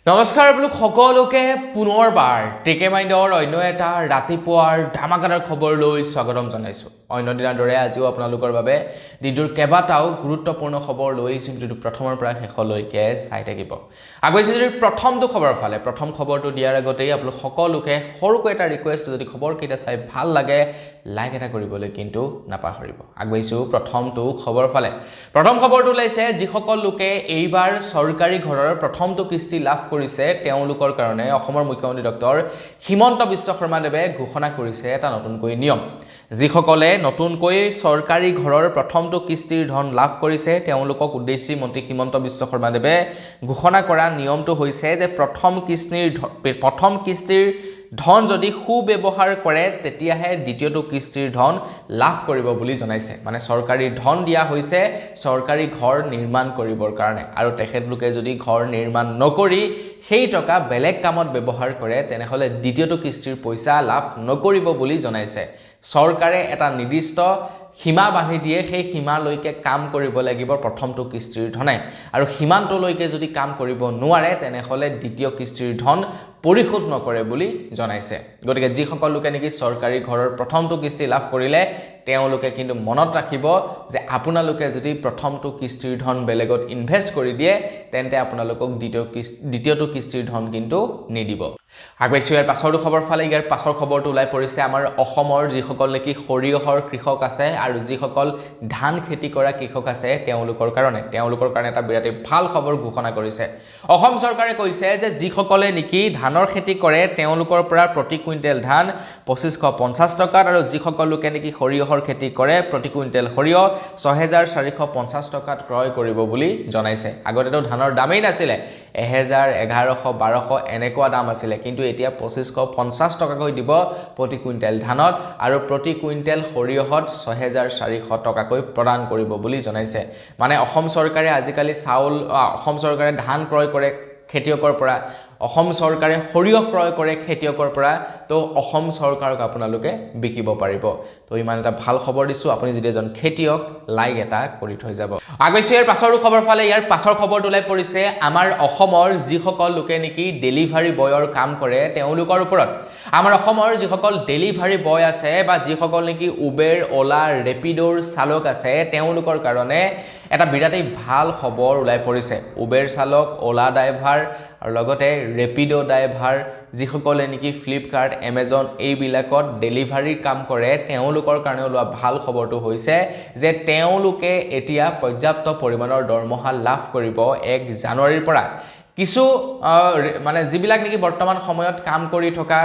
নমস্কাৰ আপোনালোক সকলোকে পুনৰবাৰ টেকে মাইণ্ডৰ অন্য এটা ৰাতিপুৱাৰ ধামাকাদাৰ খবৰ লৈ স্বাগতম জনাইছো। অন্য দিনৰ দৰে আজিও আপোনালোকৰ বাবে দিনটোৰ কেইবাটাও গুৰুত্বপূৰ্ণ খবৰ লৈ আহিছো, কিন্তু প্ৰথমৰ পৰা শেষলৈকে চাই থাকিব। আগবাইছে যদি প্ৰথমটো খবৰ ফালে প্ৰথম খবৰটো দিয়াৰ আগতেই আপোনালোক সকলোকে সৰুকৈ এটা ৰিকুৱেষ্ট, যদি খবৰকেইটা চাই ভাল লাগে লাইক এটা কৰিবলৈ কিন্তু নাপাহৰিব। আগবাইছো প্ৰথমটো খবৰ ফালে। প্ৰথম খবৰটো ওলাইছে যিসকল লোকে এইবাৰ চৰকাৰী ঘৰৰ প্ৰথমটো কিস্তি লাভ কৰিছে তেওঁলোকৰ কাৰণে অসমৰ মুখ্যমন্ত্ৰী ডক্টৰ হিমন্ত বিশ্ব শৰ্মাদেৱে ঘোষণা কৰিছে এটা নতুনকৈ নিয়ম। যিসকলে নতুনকৈ চৰকাৰী ঘৰৰ প্ৰথমটো কিস্তিৰ ধন লাভ কৰিছে তেওঁলোকক উদ্দেশ্যি মন্ত্ৰী হিমন্ত বিশ্ব শৰ্মাদেৱে ঘোষণা কৰা নিয়মটো হৈছে যে প্ৰথম কিস্তিৰ ধন যদি সুব্যৱহাৰ কৰে তেতিয়াহে দ্বিতীয়টো কিস্তিৰ ধন লাভ কৰিব বুলি জনাইছে। মানে চৰকাৰী ধন দিয়া হৈছে চৰকাৰী ঘৰ নিৰ্মাণ কৰিবৰ কাৰণে, আৰু তেখেতলোকে যদি ঘৰ নিৰ্মাণ নকৰি সেই টকা বেলেগ কামত ব্যৱহাৰ কৰে তেনেহ'লে দ্বিতীয়টো কিস্তিৰ পইচা লাভ নকৰিব বুলি জনাইছে। চৰকাৰে এটা নিৰ্দিষ্ট সীমা বান্ধি দিয়ে, সেই সীমালৈকে কাম কৰিব লাগিব প্ৰথমটো কিস্তিৰ ধনে, আৰু সীমান্তলৈকে যদি কাম কৰিব নোৱাৰে তেনেহ'লে দ্বিতীয় কিস্তিৰ ধন পৰিশোধ নকৰে বুলি জনাইছে। গতিকে যিসকল লোকে নেকি চৰকাৰী ঘৰৰ প্ৰথমটো কিস্তি লাভ কৰিলে তেওঁলোকে কিন্তু মনত ৰাখিব যে আপোনালোকে যদি প্ৰথমটো কিস্তিৰ ধন বেলেগত ইনভেষ্ট কৰি দিয়ে তেন্তে আপোনালোকক দ্বিতীয়টো কিস্তিৰ ধন কিন্তু নিদিব। আগবাইছোঁ ইয়াৰ পাছৰটো খবৰ ফালে। ইয়াৰ পাছৰ খবৰটো ওলাই পৰিছে আমাৰ অসমৰ যিসকল নেকি সৰিয়হৰ কৃষক আছে আৰু যিসকল ধান খেতি কৰা কৃষক আছে তেওঁলোকৰ কাৰণে এটা বিৰাটেই ভাল খবৰ ঘোষণা কৰিছে। অসম চৰকাৰে কৈছে যে যিসকলে নেকি ধানৰ খেতি কৰে তেওঁলোকৰ পৰা প্ৰতি কুইণ্টেল ধান 2550 টকাত, আৰু যিসকল লোকে নেকি সৰিয়হৰ খেতি কৰে প্ৰতি কুইণ্টেল সৰিয়হ 6450 টকাত ক্ৰয় কৰিব বুলি জনাইছে। আগতেতো ধানৰ দামেই নাছিলে, 1000, 1100, 1200 এনেকুৱা দাম আছিলে, কিন্তু এতিয়া 2550 টকাকৈ দিব প্ৰতি কুইণ্টেল ধানত, আৰু প্ৰতি কুইণ্টেল সৰিয়হত 6400 টকাকৈ প্ৰদান কৰিব বুলি জনাইছে। মানে অসম চৰকাৰে আজিকালি অসম চৰকাৰে ধান ক্ৰয় কৰে খেতিয়কৰ পৰা, অসম চৰকাৰে সৰিয়হ ক্ৰয় কৰে খেতিয়কৰ পৰা, তো অসম চৰকাৰক আপোনালোকে বিকিব পাৰিব। তো ইমান এটা ভাল খবৰ দিছোঁ, আপুনি যদি এজন খেতিয়ক লাইক এটা কৰি থৈ যাব। আগবাইছোঁ ইয়াৰ পাছৰো খবৰ ফালে। ইয়াৰ পাছৰ খবৰটো ওলাই পৰিছে আমাৰ অসমৰ যিসকল লোকে নেকি ডেলিভাৰী বয়ৰ কাম কৰে তেওঁলোকৰ ওপৰত। আমাৰ অসমৰ যিসকল ডেলিভাৰী বয় আছে বা যিসকল নেকি উবেৰ, অলা, ৰেপিডোৰ চালক আছে তেওঁলোকৰ কাৰণে এটা বিৰাটেই ভাল খবৰ ওলাই পৰিছে। উবেৰ চালক, অলা ড্ৰাইভাৰ আৰু লগতে ৰেপিডো ড্ৰাইভাৰ, যিসকলে নেকি ফ্লিপকাৰ্ট, এমেজন এইবিলাকত ডেলিভাৰীৰ কাম কৰে তেওঁলোকৰ কাৰণে ওলোৱা ভাল খবৰটো হৈছে যে তেওঁলোকে এতিয়া পৰ্যাপ্ত পৰিমাণৰ দৰমহা লাভ কৰিব 1 জানুৱাৰীৰ পৰা। কিছু মানে যিবিলাক নেকি বৰ্তমান সময়ত কাম কৰি থকা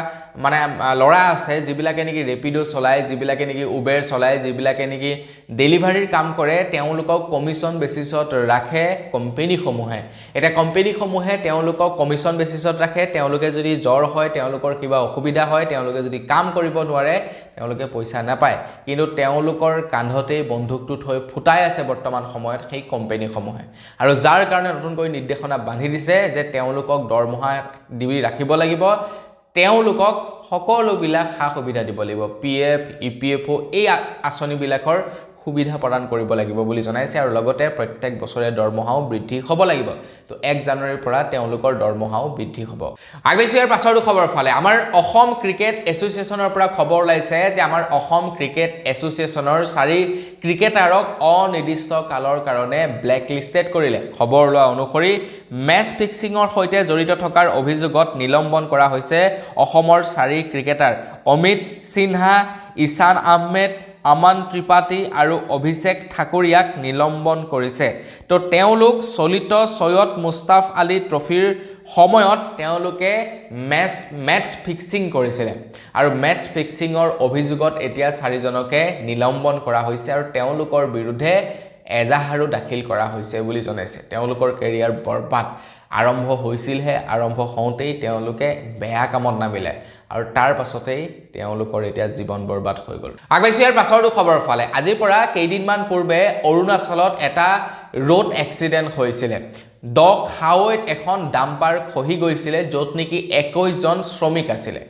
মানে ল'ৰা আছে, যিবিলাকে নেকি ৰেপিডো চলায়, যিবিলাকে নেকি উবেৰ চলায়, যিবিলাকে নেকি ডেলিভাৰীৰ কাম কৰে তেওঁলোকক কমিশ্যন বেচিছত ৰাখে কোম্পেনীসমূহে। এতিয়া কোম্পেনীসমূহে তেওঁলোকক কমিশ্যন বেচিছত ৰাখে। তেওঁলোকে যদি জ্বৰ হয়, তেওঁলোকৰ কিবা অসুবিধা হয়, তেওঁলোকে যদি কাম কৰিব নোৱাৰে তেওঁলোকে পইচা নাপায়, কিন্তু তেওঁলোকৰ কান্ধতেই বন্দুকটো থৈ ফুটাই আছে বৰ্তমান সময়ত সেই কোম্পেনীসমূহে, আৰু যাৰ কাৰণে নতুনকৈ নিৰ্দেশনা বান্ধি দিছে যে তেওঁলোকক দৰমহা দি ৰাখিব লাগিব, তেওঁলোকক সকলোবিলাক সা সুবিধা দিব লাগিব, PF, EPFO এই আঁচনিবিলাকৰ সুবিধা প্ৰদান কৰিব লাগিব বুলি জনাইছে, আৰু লগতে প্ৰত্যেক বছৰে দৰমহাও বৃদ্ধি হ'ব লাগিব। তো 1 জানুৱাৰীৰ পৰা তেওঁলোকৰ দৰমহাও বৃদ্ধি হ'ব। আগবাইছোঁ ইয়াৰ পাছৰটো খবৰ ফালে। আমাৰ অসম ক্ৰিকেট এছ'চিয়েশ্যনৰ পৰা খবৰ ওলাইছে যে আমাৰ অসম ক্ৰিকেট এছ'চিয়েশ্যনৰ 4 ক্ৰিকেটাৰক অনিৰ্দিষ্ট কালৰ কাৰণে ব্লেকলিষ্টেড কৰিলে। খবৰ লোৱা অনুসৰি মেচ ফিক্সিঙৰ সৈতে জড়িত থকাৰ অভিযোগত নিলম্বন কৰা হৈছে অসমৰ 4 ক্ৰিকেটাৰ অমিত সিনহা, ঈশান আহমেদ, আমান ত্ৰিপাঠী আৰু অভিষেক ঠাকুৰীয়াক নিলম্বন কৰিছে। তো তেওঁলোক চলিত সৈয়দ মুস্তাফ আলী ট্ৰফিৰ সময়ত তেওঁলোকে মেচ ফিক্সিং কৰিছিলে, আৰু মেচ ফিক্সিঙৰ অভিযোগত এতিয়া 4জনকে নিলম্বন কৰা হৈছে, আৰু তেওঁলোকৰ বিৰুদ্ধে এজাহাৰো দাখিল কৰা হৈছে বুলি জনাইছে। তেওঁলোকৰ কেৰিয়াৰ বৰবাদ আৰম্ভ হৈছিলহে, আৰম্ভ হওঁতেই তেওঁলোকে বেয়া কামত নামিলে, আৰু তাৰ পাছতেই তেওঁলোকৰ এতিয়া জীৱন বৰবাদ হৈ গ'ল। আগবাইছোঁ ইয়াৰ পাছৰটো খবৰ ফালে। আজিৰ পৰা কেইদিনমান পূৰ্বে অৰুণাচলত এটা ৰোড এক্সিডেণ্ট হৈছিলে। দ খাৱৈত এখন ডাম্পাৰ খহি গৈছিলে, য'ত নেকি 21জন শ্ৰমিক আছিলে।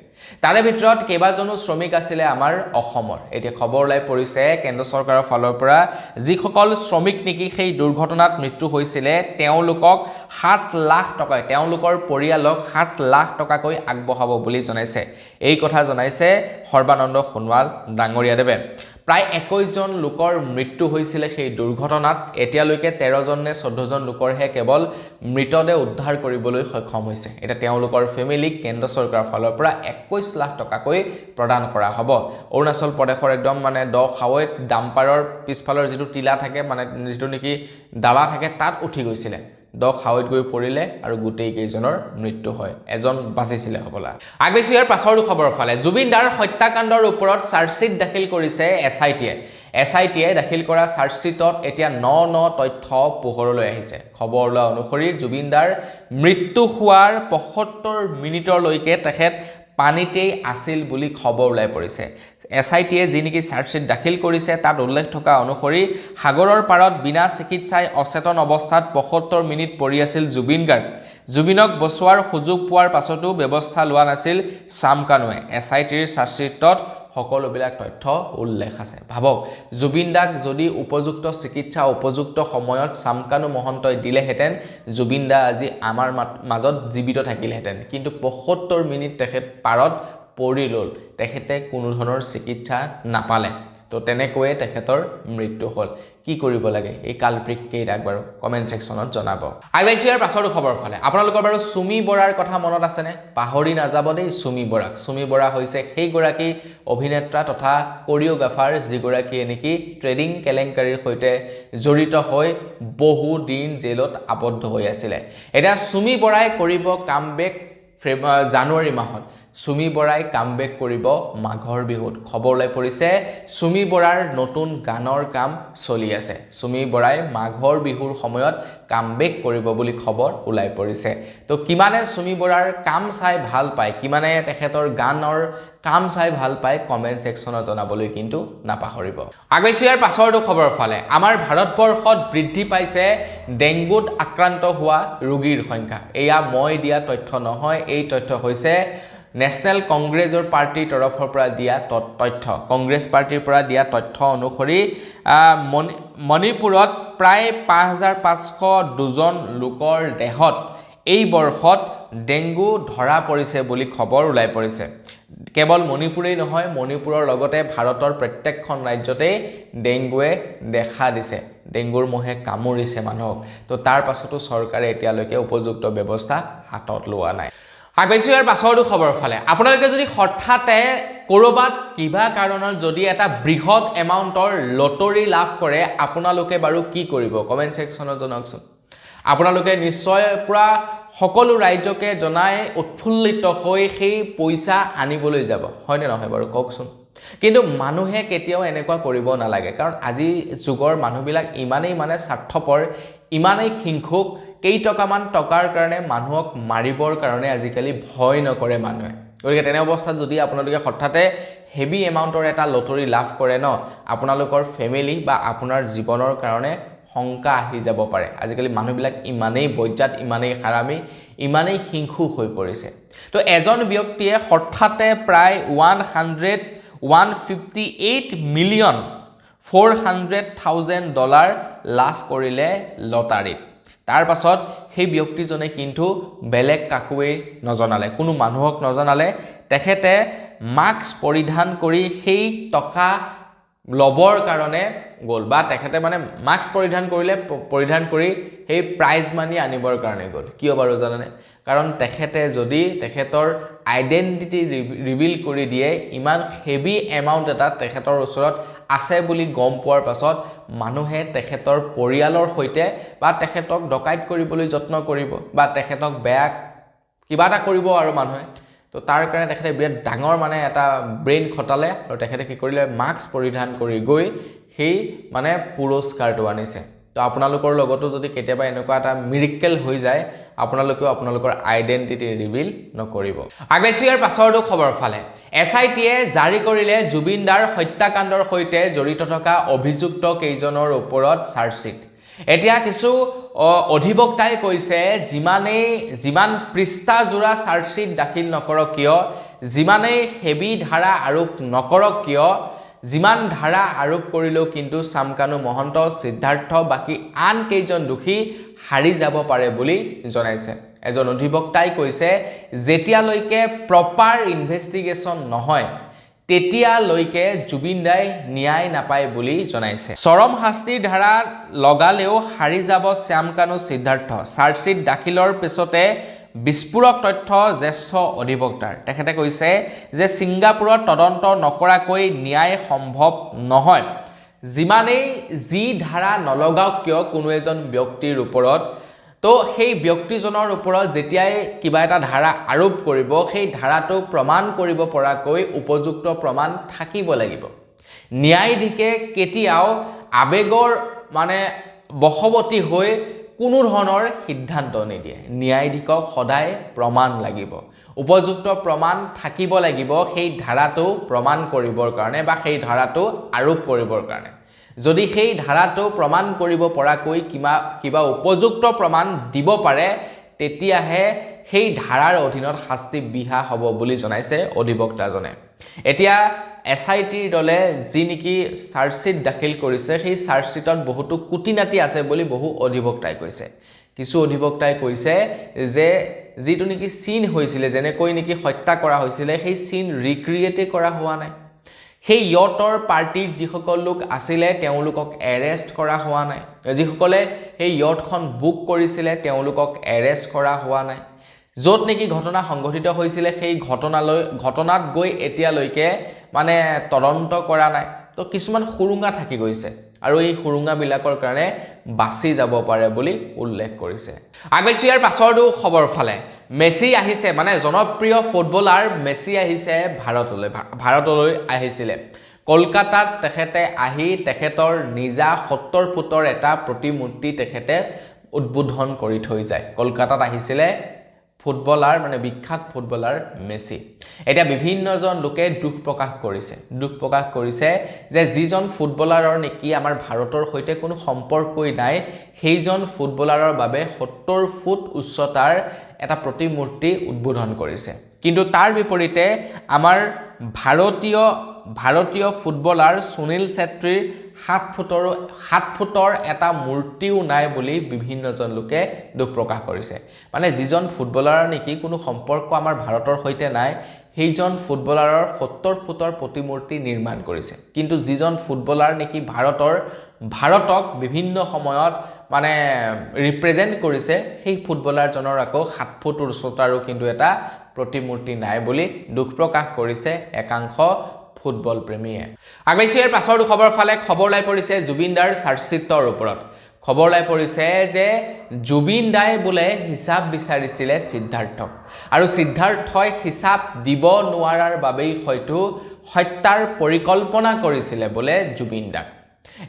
তাৰে ভিতৰত কেইবাজনো শ্ৰমিক আছিলে আমাৰ অসমৰ এতিয়া খবৰ ওলাই পৰিছে কেন্দ্ৰ চৰকাৰৰ ফালৰ পৰা যিসকল শ্ৰমিক নেকি সেই দুৰ্ঘটনাত মৃত্যু হৈছিলে তেওঁলোকক 7 লাখ টকা তেওঁলোকৰ পৰিয়ালক 7 লাখ টকাকৈ আগবঢ়াব বুলি জনাইছে এই কথা জনাইছে সৰ্বানন্দ সোণোৱাল ডাঙৰীয়াদেৱে প্ৰায় 21 জন লোকৰ মৃত্যু হৈছিলে সেই দুৰ্ঘটনাত এতিয়ালৈকে 13 জন নে 14 জন লোকৰহে কেৱল মৃতদেহ উদ্ধাৰ কৰিবলৈ সক্ষম হৈছে এটা তেওঁলোকৰ ফেমিলিক কেন্দ্ৰ চৰকাৰৰ ফালৰ পৰা 21 লাখ টকাকৈ প্ৰদান কৰা হ'ব অৰুণাচল প্ৰদেশৰ একদম মানে দ খাৱৈত ডাম্পাৰৰ পিছফালৰ যিটো টিলা থাকে মানে যিটো নেকি ডালা থাকে তাত উঠি গৈছিলে দ খাৱৈত গৈ পৰিলে আৰু গোটেই কেইজনৰ মৃত্যু হয় এজন বাচিছিলে হ'বলা আগবেছি ইয়াৰ পাছৰ খবৰ ফালে জুবিন দাৰ হত্যাকাণ্ডৰ ওপৰত চাৰ্জশ্বিট দাখিল কৰিছে এছআইটিয়ে দাখিল কৰা চাৰ্জশ্বিটত এতিয়া ন তথ্য পোহৰলৈ আহিছে খবৰ লোৱা অনুসৰি জুবিন দাৰ মৃত্যু হোৱাৰ ৭৫ মিনিটলৈকে তেখেত পানীতেই আছিল বুলি খবৰ ওলাই পৰিছে এছআইটিয়ে যি নেকি চাৰ্জশ্বিট দাখিল কৰিছে তাত উল্লেখ থকা অনুসৰি সাগৰৰ পাৰত বিনা চিকিৎসায় অচেতন অৱস্থাত ৭৫ মিনিট পৰি আছিল জুবিন গাৰ্গ জুবিনক বচোৱাৰ সুযোগ পোৱাৰ পাছতো ব্যৱস্থা লোৱা নাছিল চামকানুৱে এছআইটিৰ চাৰ্জশ্বিটত সকলোবিলাক তথ্য উল্লেখ আছে ভাবক জুবিন দাক যদি উপযুক্ত চিকিৎসা উপযুক্ত সময়ত চামকানু মহন্তই দিলেহেঁতেন জুবিন দা আজি আমাৰ মাজত জীৱিত থাকিলহেঁতেন কিন্তু ৭৫ মিনিট তেখেত পাৰত পৰি ৰ'ল তেখেতে কোনো ধৰণৰ চিকিৎসা নাপালে তো তেনেকৈয়ে তেখেতৰ মৃত্যু হ'ল কি কৰিব লাগে এই কালপ্ৰিক কেইটাক বাৰু কমেন্ট সেকশনত জনাব আগবাইছো ইয়াৰ পাছৰ খবৰ ফালে আপোনালোকৰ বাৰু সুমি বৰাৰ কথা মনত আছেনে পাহৰি নাযাব দেই সুমি বৰা হৈছে সেই গৰাকী অভিনেত্ৰা তথা কোৰিওগ্ৰাফাৰ যিগৰাকী নেকি ট্ৰেডিং কেলেংকাৰীৰ সৈতে জড়িত হৈ বহু দিন জেলত আবদ্ধ হৈ আছিল এটা সুমি বৰাই কৰিব কামবেক জানুৱাৰী মাহত সুমি বৰাই কামবেক কৰিব মাঘৰ বিহুত খবৰ ওলাই পৰিছে সুমি বৰাৰ নতুন গানৰ কাম চলি আছে সুমি বৰাই মাঘৰ বিহুৰ সময়ত কামবেক কৰিব বুলি খবৰ ওলাই পৰিছে তো কিমানে সুমি বৰাৰ কাম চাই ভাল পায় কিমানে তেখেতৰ গানৰ কাম চাই ভাল পায় কমেন্ট সেকশনত জনাবলৈ কিন্তু নাপাহৰিব আগবাইছো ইয়াৰ পাছৰটো খবৰ ফালে আমাৰ ভাৰতবৰ্ষত বৃদ্ধি পাইছে ডেংগুত আক্ৰান্ত হোৱা ৰোগীৰ সংখ্যা এয়া মই দিয়া তথ্য নহয় এই তথ্য হৈছে নেশনেল কংগ্ৰেছৰ পাৰ্টিৰ তৰফৰ পৰা দিয়া তথ্য কংগ্ৰেছ পাৰ্টিৰ পৰা দিয়া তথ্য অনুসৰি মণিপুৰত প্ৰায় ৫৫০২ জন লোকৰ দেহত এই বৰ্ষত ডেংগু ধৰা পৰিছে বুলি খবৰ ওলাই পৰিছে কেৱল মণিপুৰেই নহয় মণিপুৰৰ লগতে ভাৰতৰ প্ৰত্যেকখন ৰাজ্যতে ডেংগুৱে দেখা দিছে ডেংগুৰ মহে কামুৰিছে মানুহক তো তাৰ পাছতো চৰকাৰে এতিয়ালৈকে উপযুক্ত ব্যৱস্থা হাতত লোৱা নাই আগবাইছো ইয়াৰ পাছৰটো খবৰ ফালে আপোনালোকে যদি হঠাতে কৰবাত কিবা কাৰণত যদি এটা বৃহৎ এমাউণ্টৰ লটাৰী লাভ কৰে আপোনালোকে বাৰু কি কৰিব কমেন্ট সেকশনত জনাওকচোন আপোনালোকে নিশ্চয় পুৰা সকলো ৰাজ্যকে জনাই উৎফুল্লিত হৈ সেই পইচা আনিবলৈ যাব হয়নে নহয় বাৰু কওকচোন কিন্তু মানুহে কেতিয়াও এনেকুৱা কৰিব নালাগে কাৰণ আজি যুগৰ মানুহবিলাক ইমানেই মানে স্বাৰ্থপৰ ইমানেই হিংসুক কেইটকামান টকাৰ কাৰণে মানুহক মাৰিবৰ কাৰণে আজিকালি ভয় নকৰে মানুহে গতিকে তেনে অৱস্থাত যদি আপোনালোকে হঠাতে হেভি এমাউণ্টৰ এটা লটাৰী লাভ কৰে ন আপোনালোকৰ ফেমিলি বা আপোনাৰ জীৱনৰ কাৰণে শংকা আহি যাব পাৰে আজিকালি মানুহবিলাক ইমানেই বজ্জাত ইমানেই হাৰামি ইমানেই হিংসুক হৈ পৰিছে তো এজন ব্যক্তিয়ে হঠাতে প্ৰায় 158,400,000 লাভ কৰিলে লটাৰীত তাৰ পাছত সেই ব্যক্তিজনে কিন্তু বেলেগ কাকোৱে নজনালে কোনো মানুহক নজনালে তেখেতে মাস্ক পৰিধান কৰি সেই টকা লবৰ কাৰণে গ'ল বা তেখেতে মানে মাস্ক পৰিধান কৰি সেই প্ৰাইজ মানি আনিবৰ কাৰণে গ'ল কিয় বাৰু জানেনে কাৰণ তেখেতে যদি তেখেতৰ আইডেন্টিটি ৰিভিল কৰি দিয়ে ইমান হেভি এমাউণ্ট এটা তেখেতৰ ওচৰত আছে বুলি গম পোৱাৰ পাছত মানুহে তেখেতৰ পৰিয়ালৰ সৈতে বা তেখেতক ডকাইত কৰিবলৈ যত্ন কৰিব বা তেখেতক বেয়া কিবা এটা কৰিব আৰু মানুহে তো তাৰ কাৰণে তেখেতে বিৰাট ডাঙৰ মানে এটা ব্ৰেইন খটালে আৰু তেখেতে কি কৰিলে মাস্ক পৰিধান কৰি গৈ সেই মানে পুৰস্কাৰটো আনিছে তো আপোনালোকৰ লগতো যদি কেতিয়াবা এনেকুৱা এটা মিৰাকেল হৈ যায় আপোনালোকেও আপোনালোকৰ আইডেন্টিটি ৰিভিল নকৰিব আগবাইছো ইয়াৰ পাছৰটো খবৰ ফালে এছআইটিয়ে জাৰি কৰিলে জুবিন দাৰ হত্যাকাণ্ডৰ সৈতে জড়িত থকা অভিযুক্ত কেইজনৰ ওপৰত চাৰ্জশ্বিট এতিয়া কিছু অধিবক্তাই কৈছে যিমান পৃষ্ঠা জোৰা চাৰ্জশ্বিট দাখিল নকৰক কিয় যিমানেই হেভি ধাৰা আৰোপ নকৰক কিয় যিমান ধাৰা আৰোপ কৰিলেও কিন্তু চামকানু মহন্ত সিদ্ধাৰ্থ বাকি আন কেইজন দোষী হাৰি যাব পাৰে বুলি জনাইছে এজন অধিবক্তাই কৈছে যেতিয়ালৈকে প্ৰপাৰ ইনভেষ্টিগেশ্যন নহয় তেতিয়ালৈকে জুবিন দাই ন্যায় নাপায় বুলি জনাইছে চৰম শাস্তিৰ ধাৰা লগালেও হাৰি যাব শ্যামকানু সিদ্ধাৰ্থ চাৰ্জশ্বিট দাখিলৰ পিছতে বিস্ফোৰক তথ্য জ্যেষ্ঠ অধিবক্তাৰ তেখেতে কৈছে যে ছিংগাপুৰত তদন্ত নকৰাকৈ ন্যায় সম্ভৱ নহয় যিমানেই যি ধাৰা নলগাওক কিয় কোনো এজন ব্যক্তিৰ ওপৰত তো সেই ব্যক্তিজনৰ ওপৰত যেতিয়াই কিবা এটা ধাৰা আৰোপ কৰিব সেই ধাৰাটো প্ৰমাণ কৰিব পৰাকৈ উপযুক্ত প্ৰমাণ থাকিব লাগিব ন্যায়াধীশে কেতিয়াও আবেগৰ মানে বশৱৰ্তী হৈ কোনো ধৰণৰ সিদ্ধান্ত নিদিয়ে ন্যায়াধীশক সদায় প্ৰমাণ লাগিব উপযুক্ত প্ৰমাণ থাকিব লাগিব সেই ধাৰাটো প্ৰমাণ কৰিবৰ কাৰণে বা সেই ধাৰাটো আৰোপ কৰিবৰ কাৰণে যদি সেই ধাৰাটো প্ৰমাণ কৰিব পৰাকৈ কিবা উপযুক্ত প্ৰমাণ দিব পাৰে তেতিয়াহে সেই ধাৰাৰ অধীনত শাস্তি বিহা হ'ব বুলি জনাইছে অধিবক্তাজনে এতিয়া এছআইটিৰ দলে যি নেকি চাৰ্জশ্বিট দাখিল কৰিছে সেই চাৰ্জশ্বিটত বহুতো কুটিনাটি আছে বুলি বহু অধিবক্তাই কৈছে কিছু অধিবক্তাই কৈছে যে যিটো নেকি সিন হৈছিলে যেনেকৈ নেকি হত্যা কৰা হৈছিলে সেই সিন ৰিক্ৰিয়েট কৰা হোৱা নাই সেই ইয়টৰ পাৰ্টিৰ যিসকল লোক আছিলে তেওঁলোকক এৰেষ্ট কৰা হোৱা নাই যিসকলে সেই ইয়টখন বুক কৰিছিলে তেওঁলোকক এৰেষ্ট কৰা হোৱা নাই য'ত নেকি ঘটনা সংঘটিত হৈছিলে সেই ঘটনাত গৈ এতিয়ালৈকে মানে তদন্ত কৰা নাই তো কিছুমান সুৰুঙা থাকি গৈছে আৰু এই সুৰুঙাবিলাকৰ কাৰণে বাছি যাব পাৰে বুলি উল্লেখ কৰিছে আগৈছো ইয়াৰ পাছৰটো খবৰ ফালে মেসি আহিছে মানে জনপ্ৰিয় ফুটবলাৰ মেসি আহিছে ভাৰতলৈ আহিছিলে কলকাতাত তেখেতে আহি তেখেতৰ নিজা 70 ফুটৰ এটা প্ৰতিমূৰ্তি তেখেতে উদ্বোধন কৰি থৈ যায় কলকাতাত আহিছিলে ফুটবলাৰ মানে বিখ্যাত ফুটবলাৰ মেসি এটা বিভিন্নজন লোকে দুখ প্ৰকাশ কৰিছে যে যিজন ফুটবলাৰৰ নেকি আমাৰ ভাৰতৰ সৈতে কোনো সম্পৰ্কই নাই সেইজন ফুটবলাৰৰ বাবে 70 ফুট উচ্চতাৰ এটা প্ৰতিমূৰ্তি উদ্বোধন কৰিছে কিন্তু তাৰ বিপৰীতে আমাৰ ভাৰতীয় ফুটবলাৰ সুনীল ছেত্ৰীৰ 7 ফুটৰ এটা মূৰ্তিও নাই বুলি বিভিন্নজন লোকে দুখ প্ৰকাশ কৰিছে মানে যিজন ফুটবলাৰৰ নেকি কোনো সম্পৰ্ক আমাৰ ভাৰতৰ সৈতে নাই সেইজন ফুটবলাৰৰ 70 ফুটৰ প্ৰতিমূৰ্তি নিৰ্মাণ কৰিছে কিন্তু যিজন ফুটবলাৰ নেকি ভাৰতক বিভিন্ন সময়ত মানে ৰিপ্ৰেজেন্ট কৰিছে সেই ফুটবলাৰজনৰ আকৌ 7 ফুট উচ্চতাৰো কিন্তু এটা প্ৰতিমূৰ্তি নাই বুলি দুখ প্ৰকাশ কৰিছে একাংশ ফুটবল প্ৰেমীয়ে আগৈছো ইয়াৰ পাছৰ খবৰ ফালে খবৰ লাই পৰিছে জুবিন দাৰ চাৰ্জশ্বিটৰ ওপৰত খবৰ লাই পৰিছে যে জুবিন দাই বোলে হিচাপ বিচাৰিছিলে সিদ্ধাৰ্থক আৰু সিদ্ধাৰ্থই হিচাপ দিব নোৱাৰাৰ বাবেই হয়তো হত্যাৰ পৰিকল্পনা কৰিছিলে বোলে জুবিন দাক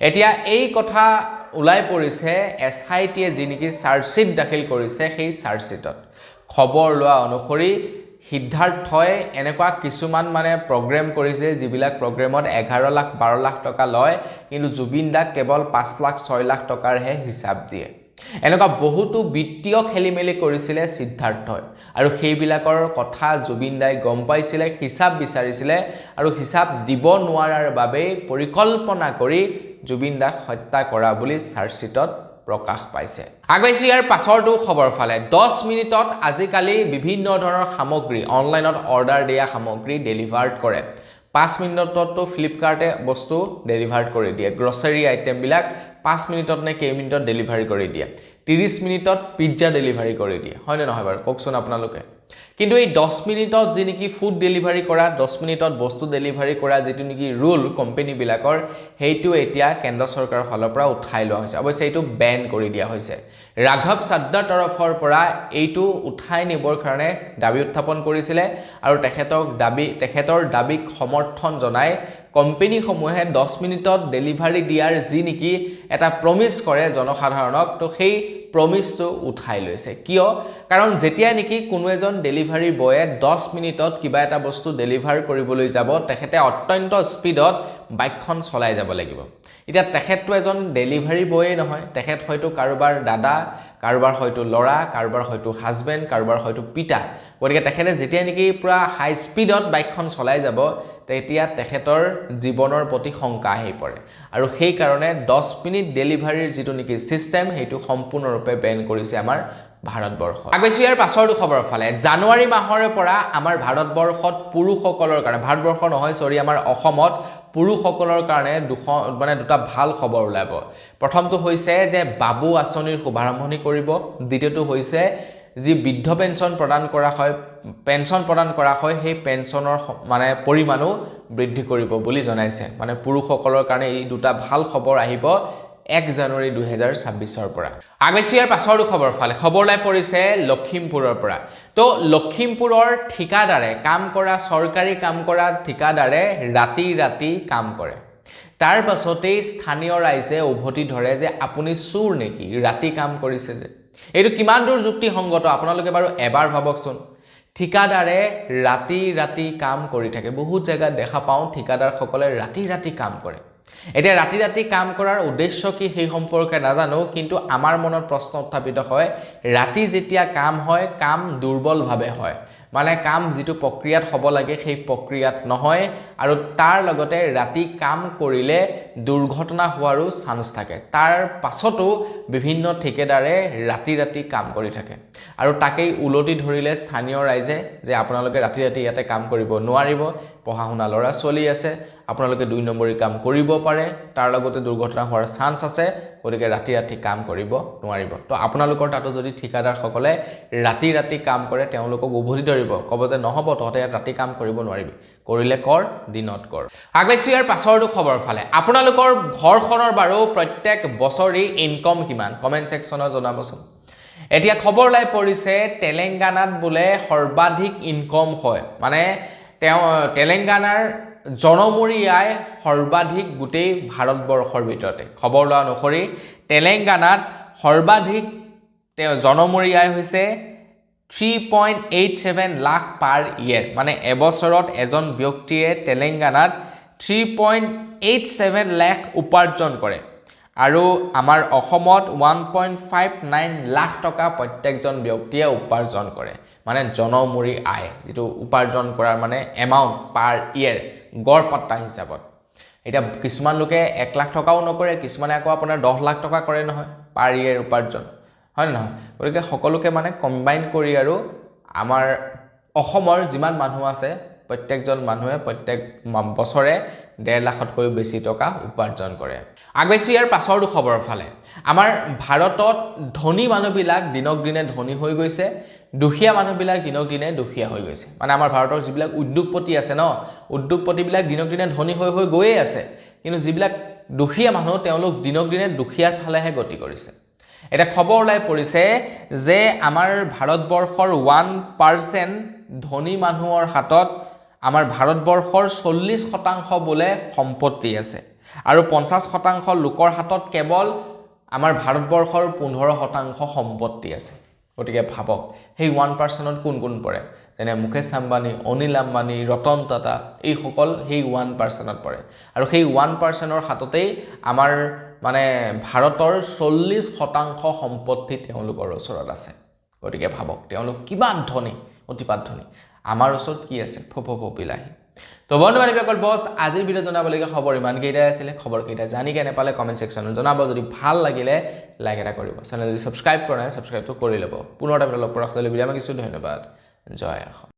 এতিয়া এই কথা উলাই পৰিছে এছআইটিয়ে যি নেকি চাৰ্জশ্বিট দাখিল কৰিছে সেই চাৰ্জশ্বিটত খবৰ লোৱা অনুসৰি সিদ্ধাৰ্থই এনেকুৱা কিছুমান মানে প্ৰগ্ৰেম কৰিছে যিবিলাক প্ৰগ্ৰেমত 11 লাখ 12 লাখ টকা লয় কিন্তু জুবিন দাক কেৱল 5 লাখ 6 লাখ টকাৰহে হিচাপ দিয়ে এনেকুৱা বহুতো বিত্তীয় খেলিমেলি কৰিছিলে সিদ্ধাৰ্থই আৰু সেইবিলাকৰ কথা জুবিন দাই গম পাইছিলে হিচাপ বিচাৰিছিলে আৰু হিচাপ দিব নোৱাৰাৰ বাবে পৰিকল্পনা কৰি জুবিন দাক হত্যা কৰা বুলি চাৰ্জশ্বিটত প্ৰকাশ পাইছে আগৈছো ইয়াৰ পাছৰটো খবৰ ফালে 10 মিনিটত আজিকালি বিভিন্ন ধৰণৰ সামগ্ৰী অনলাইনত অৰ্ডাৰ দিয়া সামগ্ৰী ডেলিভাৰ্ড কৰে 5 মিনিটতটো ফ্লিপকাৰ্টে বস্তু ডেলিভাৰ্ড কৰি দিয়ে গ্ৰসাৰী আইটেম বিলাক 5 মিনিটত নে কেই মিনিটত ডেলিভাৰী কৰি দিয়ে 30 মিনিটত পিজ্জা ডেলিভাৰী কৰি দিয়ে হয় নে নহয় বাৰু কওকচোন আপোনালোকে কিন্তু এই 10 মিনিটত যি নেকি ফুড ডেলিভাৰী কৰা 10 মিনিটত বস্তু ডেলিভাৰী কৰা যেটো নেকি ৰুল কোম্পানী বিলাকৰ হেইটো এতিয়া কেন্দ্ৰ চৰকাৰৰ ফালৰ পৰা উঠাই লোৱা হৈছে অৱশ্যে এইটো বেন কৰি দিয়া হৈছে ৰাঘৱ চাদ্দাৰ তৰফৰ পৰা এইটো উঠাই নিবৰ কাৰণে দাবী উত্থাপন কৰিছিলে আৰু তেখেতৰ দাবীক সমৰ্থন জনাই কোম্পানী সমূহে 10 মিনিটত ডেলিভাৰী দিয়াৰ যি নেকি এটা প্ৰমিস কৰে জনসাধাৰণক তো সেই প্ৰমিসটো উঠাই লৈছে কিয় কাৰণ যেতিয়া নেকি কোনো এজন ডেলিভাৰী বয়ে 10 মিনিটত কিবা এটা বস্তু ডেলিভাৰ কৰিবলৈ যাব তেখেতে অত্যন্ত স্পিডত বাইকখন চলাই যাব লাগিব এতিয়া তেখেতটো এজন ডেলিভাৰী বয়ে নহয় তেখেত হয়তো কাৰোবাৰ দাদা কাৰোবাৰ হয়তো ল'ৰা কাৰোবাৰ হয়তো হাজবেণ্ড কাৰোবাৰ হয়তো পিতা গতিকে তেখেতে যেতিয়া নেকি পুৰা হাই স্পীডত বাইকখন চলাই যাব তেতিয়া তেখেতৰ জীৱনৰ প্ৰতি শংকা আহি পৰে আৰু সেই কাৰণে 10 মিনিট ডেলিভাৰীৰ যিটো নেকি সিস্টেম হেতু সম্পূৰ্ণৰূপে বেন কৰিছে আমাৰ ভাৰতবৰ্ষ আগৈছো ইয়াৰ পাছৰটো খবৰ ফালে জানুৱাৰী মাহৰে পৰা আমাৰ ভাৰতবৰ্ষত পুৰুষসকলৰ কাৰণে ভাৰতবৰ্ষ নহয় সৰি আমাৰ অসমত পুৰুষসকলৰ কাৰণে দুটা ভাল খবৰ ওলাব প্ৰথমটো হৈছে যে বাবু আঁচনিৰ শুভাৰম্ভণি কৰিব দ্বিতীয়টো হৈছে যি বৃদ্ধ পেঞ্চন প্ৰদান কৰা হয় সেই পেঞ্চনৰ মানে পৰিমাণো বৃদ্ধি কৰিব বুলি জনাইছে মানে পুৰুষসকলৰ কাৰণে এই দুটা ভাল খবৰ আহিব 1 জানুৱাৰী 2026 পৰা আগৈছো ইয়াৰ পাছৰটো খবৰ ফালে খবৰ লাই পৰিছে লখিমপুৰৰ পৰা তো লখিমপুৰৰ ঠিকাদাৰে কাম কৰা চৰকাৰী কাম কৰা ঠিকাদাৰে ৰাতি কাম কৰে তাৰ পাছতেই স্থানীয় ৰাইজে উভতি ধৰে যে আপুনি চুৰ নেকি ৰাতি কাম কৰিছে যে এইটো কিমান দূৰ যুক্তিসংগত আপোনালোকে বাৰু এবাৰ ভাবকচোন ঠিকাদাৰে ৰাতি কাম কৰি থাকে বহুত জায়গাত দেখা পাওঁ ঠিকাদাৰসকলে ৰাতি কাম কৰে এতিয়া ৰাতি কাম কৰাৰ উদ্দেশ্য কি সেই সম্পৰ্কে নাজানো কিন্তু আমাৰ মনত প্ৰশ্ন উত্থাপিত হয় ৰাতি যেতিয়া কাম হয় কাম দুৰ্বলভাৱে হয় মানে কাম যেটো প্ৰক্ৰিয়াত হ'ব লাগে সেই প্ৰক্ৰিয়াত নহয় আৰু তাৰ লগতে ৰাতি কাম কৰিলে দুৰ্ঘটনা হোৱাৰো চান্স থাকে তাৰ পাছতো বিভিন্ন ঠিকাদাৰে ৰাতি কাম কৰি থাকে আৰু তাকেই উলটি ধৰিলে স্থানীয় ৰাইজে যে আপোনালোকে ৰাতি ইয়াতে কাম কৰিব নোৱাৰিব পঢ়া শুনা ল'ৰা ছোৱালী আছে আপোনালোকে 2 নম্বৰী কাম কৰিব পাৰে তাৰ লগতে দুৰ্ঘটনা হোৱাৰ চান্স আছে গতিকে ৰাতি কাম কৰিব নোৱাৰিব তো আপোনালোকৰ তাতো যদি ঠিকাদাৰ সকলে ৰাতি কাম কৰে তেওঁলোকক উভতি ধৰিব ক'ব যে নহব তহতে ৰাতি কাম কৰিব নোৱাৰিবি কৰিলে কৰ দিনত কৰ আগৈছো ইয়াৰ পাছৰটো খবৰ ফালে আপোনালোকৰ ঘৰখনৰ বাৰু প্ৰত্যেক বছৰি ইনকাম কিমান কমেন্ট সেকশনত জনাবচোন এতিয়া খবৰ লাই পৰিছে তেলেংগানাত বোলে সৰ্বাধিক ইনকাম হয় মানে তেলেংগানাৰ জনমূৰি আয় সৰ্বাধিক গোটেই ভাৰতবৰ্ষৰ ভিতৰতে খবৰ লোৱা অনুসৰি তেলেংগানাত সৰ্বাধিক জনমূৰি আয় হৈছে 3.87 লাখ পাৰ ইয়াৰ মানে এবছৰত এজন ব্যক্তিয়ে তেলেংগানাত 3.87 লাখ উপাৰ্জন কৰে আৰু আমাৰ অসমত 1.59 লাখ টকা প্ৰত্যেকজন ব্যক্তিয়ে উপাৰ্জন কৰে মানে জনমূৰি আয় যেটো উপাৰ্জন কৰাৰ মানে এমাউন্ট পাৰ ইয়াৰ গড় পাত্তা হিচাপত এটা কিছুমান লোকে 1 লাখ টকাও নকৰে কিছুমানে আকৌ আপোনাৰ 10 লাখ টকা কৰে নহয় পাৰ ইয়াৰ উপাৰ্জন হয় নহয় গতিকে সকলোকে মানে কম্বাইন কৰি আৰু আমাৰ অসমৰ যিমান মানুহ আছে প্ৰত্যেকজন মানুহে প্ৰত্যেক বছৰে 1.5 লাখতকৈ বেছি টকা উপাৰ্জন কৰে আগৈছো ইয়াৰ পাছৰটো খবৰ ফালে আমাৰ ভাৰতত ধনী মানুহবিলাক দিনক দিনে ধনী হৈ গৈছে দুখীয়া মানুহবিলাক দিনক দিনে দুখীয়া হৈ গৈছে মানে আমাৰ ভাৰতৰ যিবিলাক উদ্যোগপতি আছে ন উদ্যোগপতিবিলাক দিনক দিনে ধনী হৈ গৈয়ে আছে কিন্তু যিবিলাক দুখীয়া মানুহ তেওঁলোক দিনক দিনে দুখীয়াৰ ফালেহে গতি কৰিছে এটা খবৰ ওলাই পৰিছে যে আমাৰ ভাৰতবৰ্ষৰ 1% ধনী মানুহৰ হাতত আমাৰ ভাৰতবৰ্ষৰ 40% বোলে সম্পত্তি আছে আৰু 50% লোকৰ হাতত কেৱল আমাৰ ভাৰতবৰ্ষৰ 15% সম্পত্তি আছে গতিকে ভাবক সেই 1%ত কোন পৰে তেনে মুকেশ আম্বানী অনিল আম্বানী ৰতন টাটা এই সকল সেই 1%ত পৰে আৰু সেই 1%ৰ হাততেই আমাৰ মানে ভাৰতৰ 40% সম্পত্তি তেওঁলোকৰ ওচৰত আছে গতিকে ভাবক তেওঁলোক কিমান ধনী অতিপাত ধনী আমাৰ ওচৰত কি আছে ফপবিলাহি তো বন্ধু বান্ধৱীসকল বস আজিৰ ভিডিঅ জনাবলগীয়া খবৰ ইমান কেইটা আছিল খবৰ কেইটা জানি কেনে পালে কমেন্ট সেকশনত জনাব যদি ভাল লাগিলে লাইক এটা কৰিব চেনেল যদি সাবস্ক্ৰাইব কৰা নাই সাবস্ক্ৰাইবটো কৰি ল'ব পুনৰ এটা ভিডিঅ লগ কৰা হলে ভিডিঅ আমাক কিছু ধন্যবাদ জয় অসম